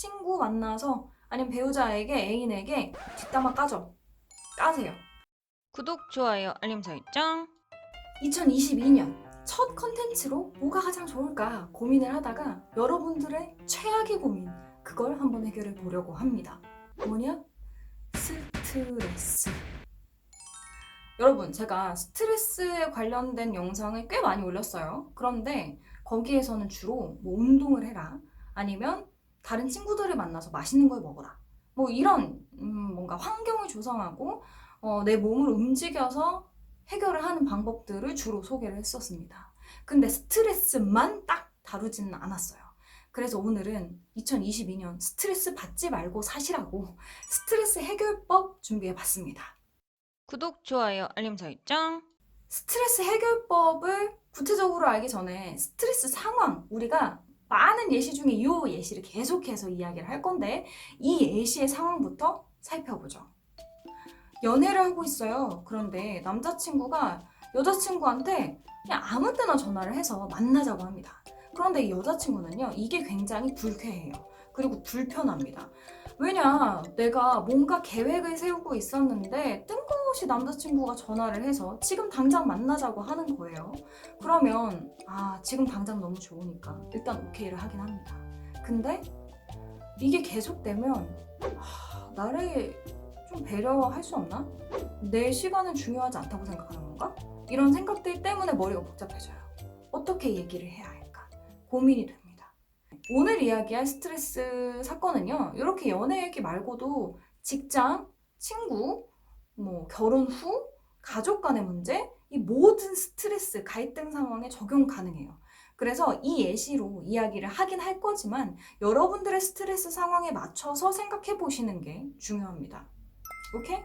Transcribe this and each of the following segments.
친구 만나서 아니면 배우자에게 애인에게 뒷담화 까세요. 구독, 좋아요, 알림 설정. 2022년 첫 컨텐츠로 뭐가 가장 좋을까 고민을 하다가 여러분들의 최악의 고민 그걸 한번 해결해 보려고 합니다. 뭐냐? 스트레스. 여러분, 제가 스트레스에 관련된 영상을 꽤 많이 올렸어요. 그런데 거기에서는 주로 뭐 운동을 해라, 아니면 다른 친구들을 만나서 맛있는 걸 먹어라, 뭐 이런 뭔가 환경을 조성하고 내 몸을 움직여서 해결을 하는 방법들을 주로 소개를 했었습니다. 근데 스트레스만 딱 다루지는 않았어요. 그래서 오늘은 2022년 스트레스 받지 말고 사시라고 스트레스 해결법 준비해 봤습니다. 구독, 좋아요, 알림 설정. 스트레스 해결법을 구체적으로 알기 전에 스트레스 상황, 우리가 많은 예시 중에 이 예시를 계속해서 이야기를 할 건데 이 예시의 상황부터 살펴보죠. 연애를 하고 있어요. 그런데 남자친구가 여자친구한테 그냥 아무 때나 전화를 해서 만나자고 합니다. 그런데 이 여자친구는요, 이게 굉장히 불쾌해요. 그리고 불편합니다. 왜냐, 내가 뭔가 계획을 세우고 있었는데 뜬금없이 남자친구가 전화를 해서 지금 당장 만나자고 하는 거예요. 그러면 지금 당장 너무 좋으니까 일단 오케이를 하긴 합니다. 근데 이게 계속되면 나를 좀 배려할 수 없나? 내 시간은 중요하지 않다고 생각하는 건가? 이런 생각들 때문에 머리가 복잡해져요. 어떻게 얘기를 해야 할까? 고민이 됩니다. 오늘 이야기할 스트레스 사건은요, 이렇게 연애 얘기 말고도 직장, 친구, 뭐 결혼 후, 가족 간의 문제, 이 모든 스트레스, 갈등 상황에 적용 가능해요. 그래서 이 예시로 이야기를 하긴 할 거지만 여러분들의 스트레스 상황에 맞춰서 생각해 보시는 게 중요합니다. 오케이?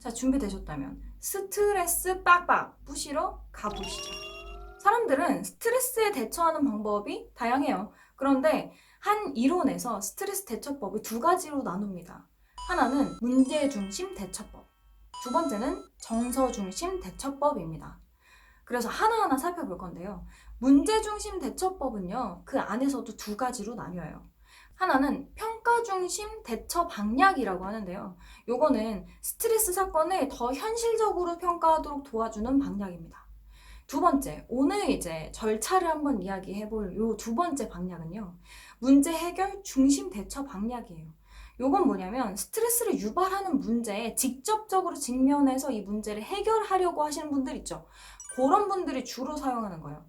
자, 준비되셨다면 스트레스 빡빡 부시러 가보시죠. 사람들은 스트레스에 대처하는 방법이 다양해요. 그런데 한 이론에서 스트레스 대처법을 두 가지로 나눕니다. 하나는 문제 중심 대처법, 두 번째는 정서 중심 대처법입니다. 그래서 하나하나 살펴볼 건데요. 문제 중심 대처법은요, 그 안에서도 두 가지로 나뉘어요. 하나는 평가 중심 대처 방략이라고 하는데요. 요거는 스트레스 사건을 더 현실적으로 평가하도록 도와주는 방략입니다. 두 번째, 오늘 이제 절차를 한번 이야기해 볼 요 두 번째 방략은요, 문제 해결 중심 대처 방략이에요. 요건 뭐냐면 스트레스를 유발하는 문제에 직접적으로 직면해서 이 문제를 해결하려고 하시는 분들 있죠. 그런 분들이 주로 사용하는 거예요.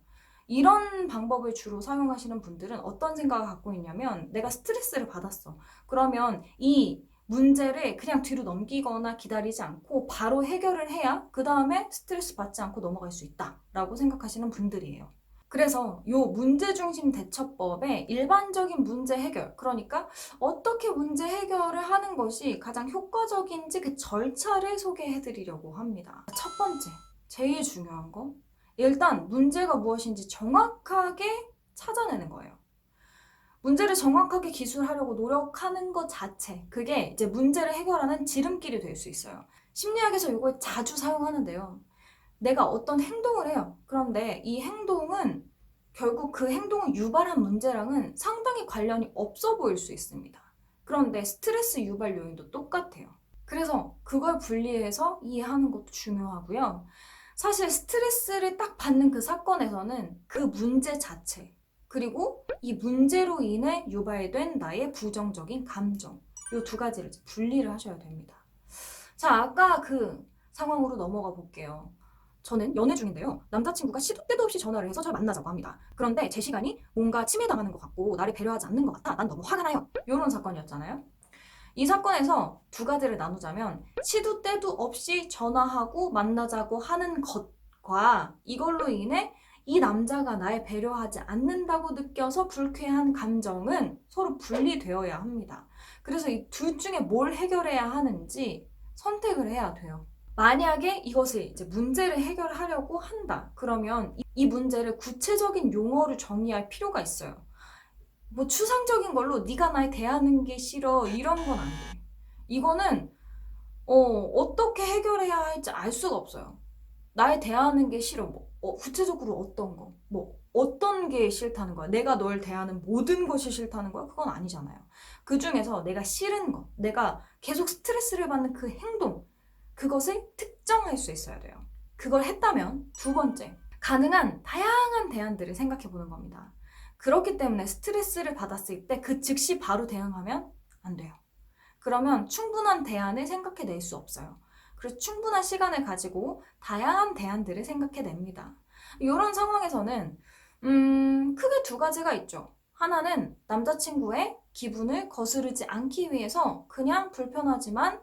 이런 방법을 주로 사용하시는 분들은 어떤 생각을 갖고 있냐면, 내가 스트레스를 받았어. 그러면 이 문제를 그냥 뒤로 넘기거나 기다리지 않고 바로 해결을 해야 그 다음에 스트레스 받지 않고 넘어갈 수 있다라고 생각하시는 분들이에요. 그래서 이 문제중심 대처법의 일반적인 문제 해결, 그러니까 어떻게 문제 해결을 하는 것이 가장 효과적인지 그 절차를 소개해 드리려고 합니다. 첫 번째, 제일 중요한 거, 일단 문제가 무엇인지 정확하게 찾아내는 거예요. 문제를 정확하게 기술하려고 노력하는 것 자체, 그게 이제 문제를 해결하는 지름길이 될 수 있어요. 심리학에서 이걸 자주 사용하는데요. 내가 어떤 행동을 해요. 그런데 이 행동은 결국 그 행동을 유발한 문제랑은 상당히 관련이 없어 보일 수 있습니다. 그런데 스트레스 유발 요인도 똑같아요. 그래서 그걸 분리해서 이해하는 것도 중요하고요. 사실 스트레스를 딱 받는 그 사건에서는 그 문제 자체, 그리고 이 문제로 인해 유발된 나의 부정적인 감정, 이 두 가지를 분리를 하셔야 됩니다. 자, 아까 그 상황으로 넘어가 볼게요. 저는 연애 중인데요. 남자친구가 시도 때도 없이 전화를 해서 저를 만나자고 합니다. 그런데 제 시간이 뭔가 침해당하는 것 같고 나를 배려하지 않는 것 같아. 난 너무 화가 나요. 이런 사건이었잖아요. 이 사건에서 두 가지를 나누자면, 시도 때도 없이 전화하고 만나자고 하는 것과 이걸로 인해 이 남자가 날 배려하지 않는다고 느껴서 불쾌한 감정은 서로 분리되어야 합니다. 그래서 이 둘 중에 뭘 해결해야 하는지 선택을 해야 돼요. 만약에 이것을 이제 문제를 해결하려고 한다, 그러면 이 문제를 구체적인 용어를 정의할 필요가 있어요. 뭐 추상적인 걸로 네가 날 대하는 게 싫어 이런 건 안 돼. 이거는 어떻게 해결해야 할지 알 수가 없어요. 날 대하는 게 싫어. 뭐 구체적으로 어떤 거, 뭐 어떤 게 싫다는 거야? 내가 널 대하는 모든 것이 싫다는 거야? 그건 아니잖아요. 그 중에서 내가 싫은 것, 내가 계속 스트레스를 받는 그 행동, 그것을 특정할 수 있어야 돼요. 그걸 했다면 두 번째, 가능한 다양한 대안들을 생각해 보는 겁니다. 그렇기 때문에 스트레스를 받았을 때 그 즉시 바로 대응하면 안 돼요. 그러면 충분한 대안을 생각해 낼 수 없어요. 그래서 충분한 시간을 가지고 다양한 대안들을 생각해 냅니다. 이런 상황에서는 크게 두 가지가 있죠. 하나는 남자친구의 기분을 거스르지 않기 위해서 그냥 불편하지만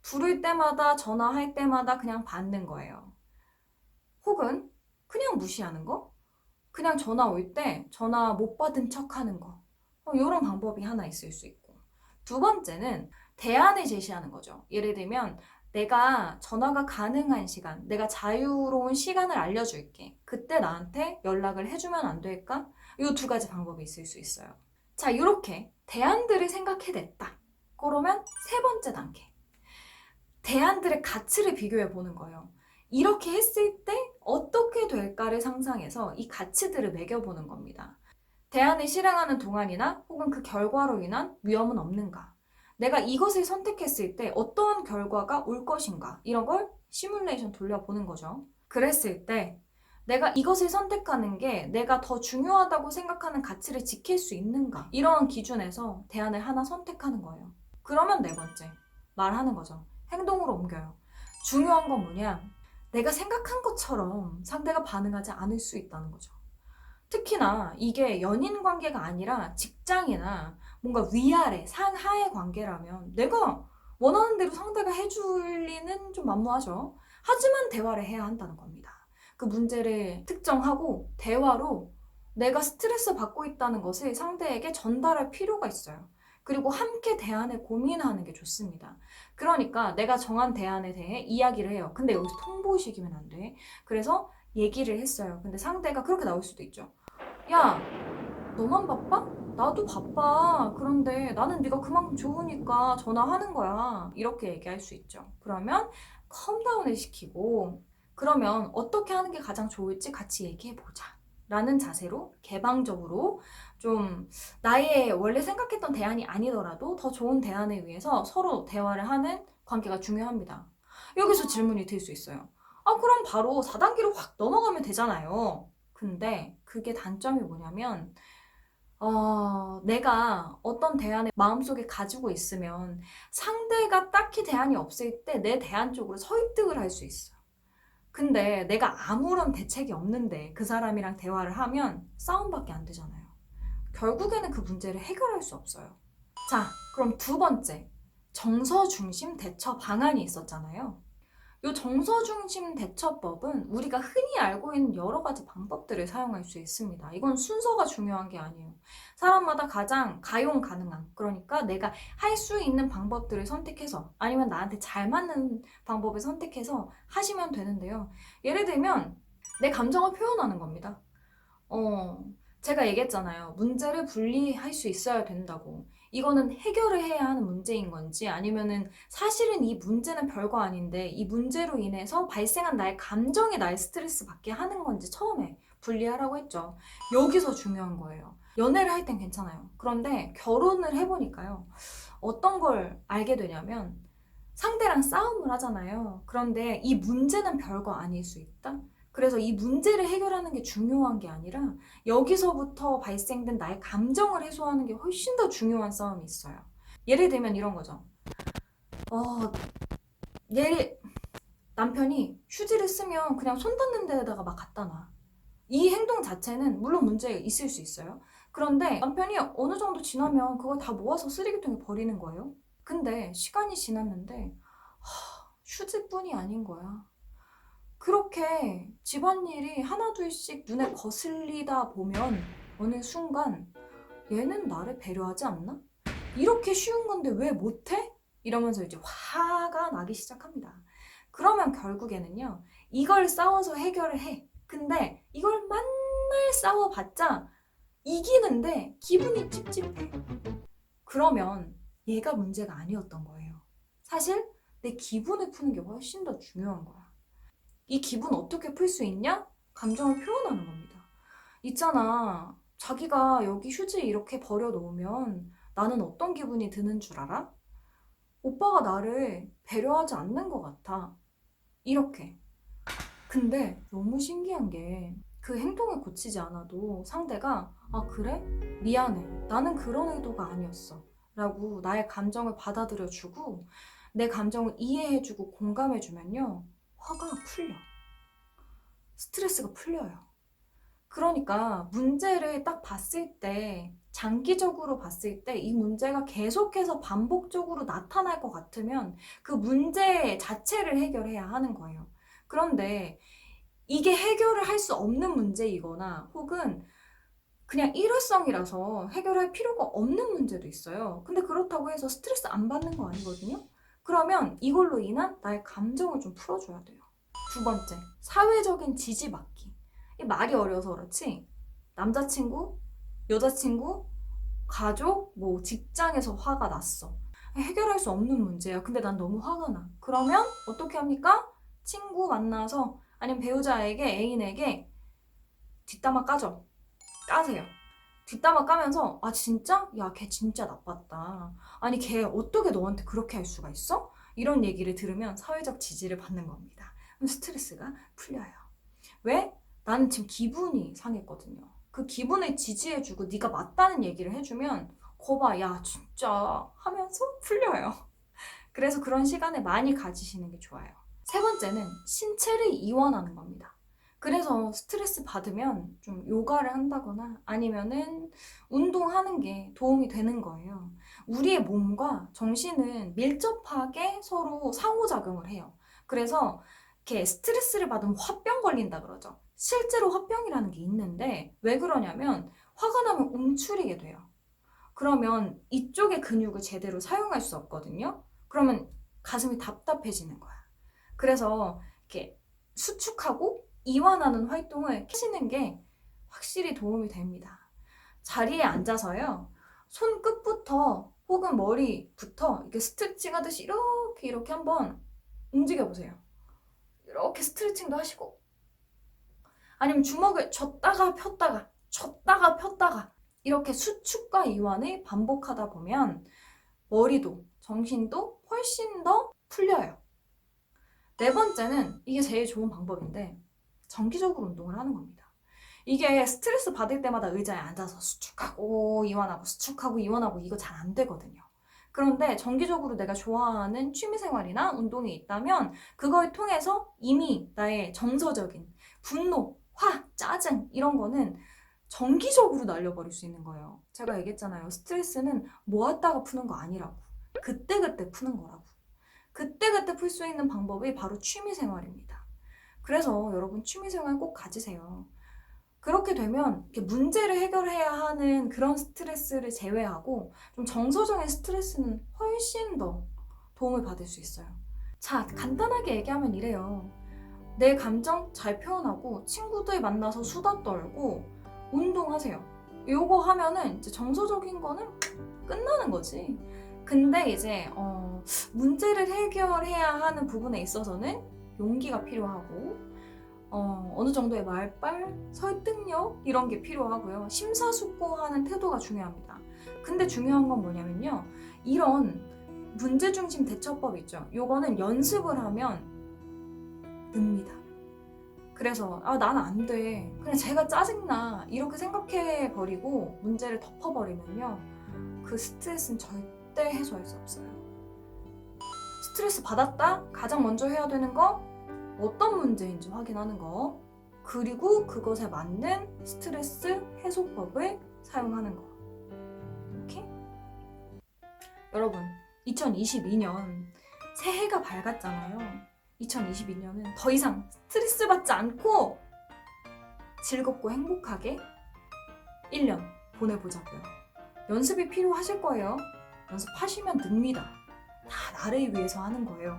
부를 때마다 전화할 때마다 그냥 받는 거예요. 혹은 그냥 무시하는 거? 그냥 전화 올 때 전화 못 받은 척 하는 거. 이런 방법이 하나 있을 수 있고. 두 번째는 대안을 제시하는 거죠. 예를 들면 내가 전화가 가능한 시간, 내가 자유로운 시간을 알려줄게. 그때 나한테 연락을 해주면 안 될까? 이 두 가지 방법이 있을 수 있어요. 자, 이렇게 대안들을 생각해냈다. 그러면 세 번째 단계. 대안들의 가치를 비교해 보는 거예요. 이렇게 했을 때 어떻게 될까를 상상해서 이 가치들을 매겨보는 겁니다. 대안을 실행하는 동안이나 혹은 그 결과로 인한 위험은 없는가? 내가 이것을 선택했을 때 어떤 결과가 올 것인가? 이런 걸 시뮬레이션 돌려보는 거죠. 그랬을 때 내가 이것을 선택하는 게 내가 더 중요하다고 생각하는 가치를 지킬 수 있는가? 이러한 기준에서 대안을 하나 선택하는 거예요. 그러면 네 번째, 말하는 거죠. 행동으로 옮겨요. 중요한 건 뭐냐? 내가 생각한 것처럼 상대가 반응하지 않을 수 있다는 거죠. 특히나 이게 연인 관계가 아니라 직장이나 뭔가 위아래, 상하의 관계라면 내가 원하는 대로 상대가 해줄 리는 좀 만무하죠. 하지만 대화를 해야 한다는 겁니다. 그 문제를 특정하고 대화로 내가 스트레스 받고 있다는 것을 상대에게 전달할 필요가 있어요. 그리고 함께 대안을 고민하는 게 좋습니다. 그러니까 내가 정한 대안에 대해 이야기를 해요. 근데 여기서 통보의식이면 안 돼. 그래서 얘기를 했어요. 근데 상대가 그렇게 나올 수도 있죠. 야, 너만 바빠? 나도 바빠. 그런데 나는 네가 그만큼 좋으니까 전화하는 거야. 이렇게 얘기할 수 있죠. 그러면 컴다운을 시키고 그러면 어떻게 하는 게 가장 좋을지 같이 얘기해 보자. 라는 자세로 개방적으로 좀 나의 원래 생각했던 대안이 아니더라도 더 좋은 대안을 위해서 서로 대화를 하는 관계가 중요합니다. 여기서 질문이 들 수 있어요. 아, 그럼 바로 4단계로 확 넘어가면 되잖아요. 근데 그게 단점이 뭐냐면 내가 어떤 대안을 마음속에 가지고 있으면 상대가 딱히 대안이 없을 때 내 대안 쪽으로 설득을 할 수 있어. 근데 내가 아무런 대책이 없는데 그 사람이랑 대화를 하면 싸움밖에 안 되잖아요. 결국에는 그 문제를 해결할 수 없어요. 자, 그럼 두 번째. 정서 중심 대처 방안이 있었잖아요. 이 정서 중심 대처법은 우리가 흔히 알고 있는 여러 가지 방법들을 사용할 수 있습니다. 이건 순서가 중요한 게 아니에요. 사람마다 가장 가용 가능한, 그러니까 내가 할 수 있는 방법들을 선택해서 아니면 나한테 잘 맞는 방법을 선택해서 하시면 되는데요. 예를 들면 내 감정을 표현하는 겁니다. 제가 얘기했잖아요. 문제를 분리할 수 있어야 된다고. 이거는 해결을 해야 하는 문제인 건지 아니면은 사실은 이 문제는 별거 아닌데 이 문제로 인해서 발생한 나의 감정이 날 스트레스 받게 하는 건지 처음에 분리하라고 했죠. 여기서 중요한 거예요. 연애를 할 땐 괜찮아요. 그런데 결혼을 해보니까요. 어떤 걸 알게 되냐면 상대랑 싸움을 하잖아요. 그런데 이 문제는 별거 아닐 수 있다? 그래서 이 문제를 해결하는 게 중요한 게 아니라 여기서부터 발생된 나의 감정을 해소하는 게 훨씬 더 중요한 싸움이 있어요. 예를 들면 이런 거죠. 어, 남편이 휴지를 쓰면 그냥 손 닿는 데다가 막 갖다 놔. 이 행동 자체는 물론 문제 있을 수 있어요. 그런데 남편이 어느 정도 지나면 그걸 다 모아서 쓰레기통에 버리는 거예요. 근데 시간이 지났는데 휴지뿐이 아닌 거야. 그렇게 집안일이 하나둘씩 눈에 거슬리다 보면 어느 순간 얘는 나를 배려하지 않나? 이렇게 쉬운 건데 왜 못해? 이러면서 이제 화가 나기 시작합니다. 그러면 결국에는요, 이걸 싸워서 해결을 해. 근데 이걸 맨날 싸워봤자 이기는데 기분이 찝찝해. 그러면 얘가 문제가 아니었던 거예요. 사실 내 기분을 푸는 게 훨씬 더 중요한 거야. 이 기분 어떻게 풀 수 있냐? 감정을 표현하는 겁니다. 있잖아. 자기가 여기 휴지 이렇게 버려놓으면 나는 어떤 기분이 드는 줄 알아? 오빠가 나를 배려하지 않는 것 같아. 이렇게. 근데 너무 신기한 게 그 행동을 고치지 않아도 상대가 아, 그래? 미안해. 나는 그런 의도가 아니었어. 라고 나의 감정을 받아들여주고 내 감정을 이해해주고 공감해주면요. 화가 풀려. 스트레스가 풀려요. 그러니까 문제를 딱 봤을 때, 장기적으로 봤을 때 이 문제가 계속해서 반복적으로 나타날 것 같으면 그 문제 자체를 해결해야 하는 거예요. 그런데 이게 해결을 할 수 없는 문제이거나 혹은 그냥 일회성이라서 해결할 필요가 없는 문제도 있어요. 근데 그렇다고 해서 스트레스 안 받는 거 아니거든요? 그러면 이걸로 인한 나의 감정을 좀 풀어줘야 돼요. 두 번째, 사회적인 지지받기. 이 말이 어려서 그렇지 남자친구, 여자친구, 가족, 뭐 직장에서 화가 났어. 해결할 수 없는 문제야. 근데 난 너무 화가 나. 그러면 어떻게 합니까? 친구 만나서 아니면 배우자에게 애인에게 뒷담화 까죠. 까세요. 뒷담화 까면서 아 진짜? 야 걔 진짜 나빴다. 아니 걔 어떻게 너한테 그렇게 할 수가 있어? 이런 얘기를 들으면 사회적 지지를 받는 겁니다. 그럼 스트레스가 풀려요. 왜? 나는 지금 기분이 상했거든요. 그 기분을 지지해주고 네가 맞다는 얘기를 해주면 거봐 야 진짜 하면서 풀려요. 그래서 그런 시간을 많이 가지시는 게 좋아요. 세 번째는 신체를 이완하는 겁니다. 그래서 스트레스 받으면 좀 요가를 한다거나 아니면은 운동하는 게 도움이 되는 거예요. 우리의 몸과 정신은 밀접하게 서로 상호작용을 해요. 그래서 이렇게 스트레스를 받으면 화병 걸린다 그러죠. 실제로 화병이라는 게 있는데 왜 그러냐면 화가 나면 움츠리게 돼요. 그러면 이쪽의 근육을 제대로 사용할 수 없거든요. 그러면 가슴이 답답해지는 거야. 그래서 이렇게 수축하고 이완하는 활동을 하시는 게 확실히 도움이 됩니다. 자리에 앉아서요. 손끝부터 혹은 머리부터 이렇게 스트레칭 하듯이 이렇게 한번 움직여 보세요. 이렇게 스트레칭도 하시고 아니면 주먹을 쥐었다가 폈다가 쥐었다가 폈다가 이렇게 수축과 이완을 반복하다 보면 머리도 정신도 훨씬 더 풀려요. 네 번째는 이게 제일 좋은 방법인데 정기적으로 운동을 하는 겁니다. 이게 스트레스 받을 때마다 의자에 앉아서 수축하고 이완하고 수축하고 이완하고 이거 잘 안 되거든요. 그런데 정기적으로 내가 좋아하는 취미생활이나 운동이 있다면 그걸 통해서 이미 나의 정서적인 분노, 화, 짜증 이런 거는 정기적으로 날려버릴 수 있는 거예요. 제가 얘기했잖아요. 스트레스는 모았다가 푸는 거 아니라고. 그때그때 푸는 거라고. 그때그때 풀 수 있는 방법이 바로 취미생활입니다. 그래서 여러분 취미생활 꼭 가지세요. 그렇게 되면 이렇게 문제를 해결해야 하는 그런 스트레스를 제외하고 좀 정서적인 스트레스는 훨씬 더 도움을 받을 수 있어요. 자, 간단하게 얘기하면 이래요. 내 감정 잘 표현하고 친구들 만나서 수다 떨고 운동하세요. 요거 하면은 이제 정서적인 거는 끝나는 거지. 근데 이제 문제를 해결해야 하는 부분에 있어서는 용기가 필요하고 어느 정도의 말빨, 설득력 이런 게 필요하고요. 심사숙고하는 태도가 중요합니다. 근데 중요한 건 뭐냐면요. 이런 문제중심 대처법 있죠. 요거는 연습을 하면 늡니다. 그래서 아 나는 안 돼. 그냥 제가 짜증나. 이렇게 생각해 버리고 문제를 덮어버리면요. 그 스트레스는 절대 해소할 수 없어요. 스트레스 받았다? 가장 먼저 해야 되는 거 어떤 문제인지 확인하는 거 그리고 그것에 맞는 스트레스 해소법을 사용하는 거. 오케이? 여러분 2022년 새해가 밝았잖아요. 2022년은 더 이상 스트레스 받지 않고 즐겁고 행복하게 1년 보내보자고요. 연습이 필요하실 거예요. 연습하시면 늡니다. 다 나를 위해서 하는 거예요.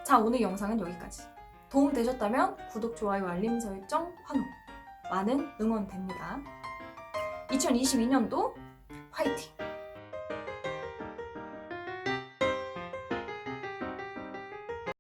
자, 오늘 영상은 여기까지. 도움 되셨다면 구독, 좋아요, 알림 설정, 환호 많은 응원 됩니다. 2022년도 화이팅!